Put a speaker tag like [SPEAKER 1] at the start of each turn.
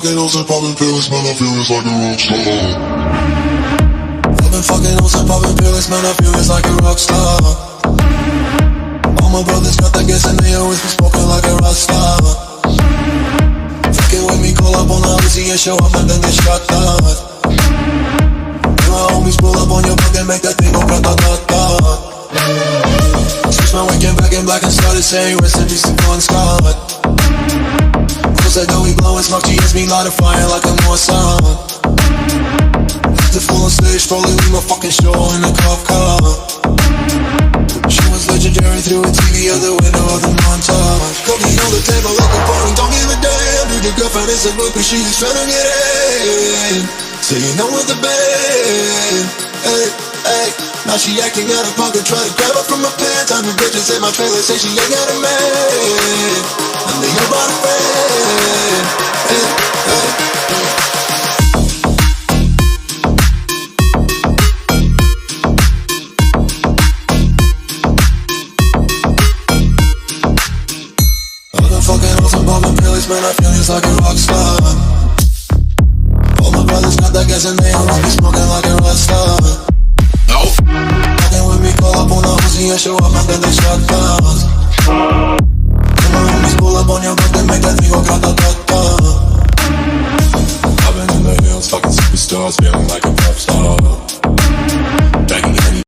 [SPEAKER 1] Fucking hoes and popping pills, man, I feel it's like a rock star.
[SPEAKER 2] I've been fucking hoes and popping pills, man, I feel it's like a rock star. All my brothers got that gas and they always be smoking like a rock star. Fucking with me, call up on the Uzi and show up and then get shot down. And my homies pull up on your block and make that thing go grata-ta-ta. Switch my weekend back in black and started saying rest in peace to Bon Scott. Said that we blowin' smoke, she hits me light a fire like a Mossad. Left it full on stage, probably leave my fucking show in a cop car. She was legendary through a TV out the window of the montage. Cooking on the table like a party, don't give a damn. Dude, your girlfriend is a book, but she just tryna get in. So you know with the band, hey, hey. Now she acting out of pocket, try to grab her from my pants. I'm the bitches in my trailer, say she ain't got a man. I'm the your body fan, hey, hey. I've been fucking hoes and popping pills, man, I feel it's like a rock star. All my brothers got that gas and they always be smoking like a rock star. Fucking with me, call up on the Uzi and show up and then they shot down. And my homies pull up on your block and make that thing go grata-ta-ta.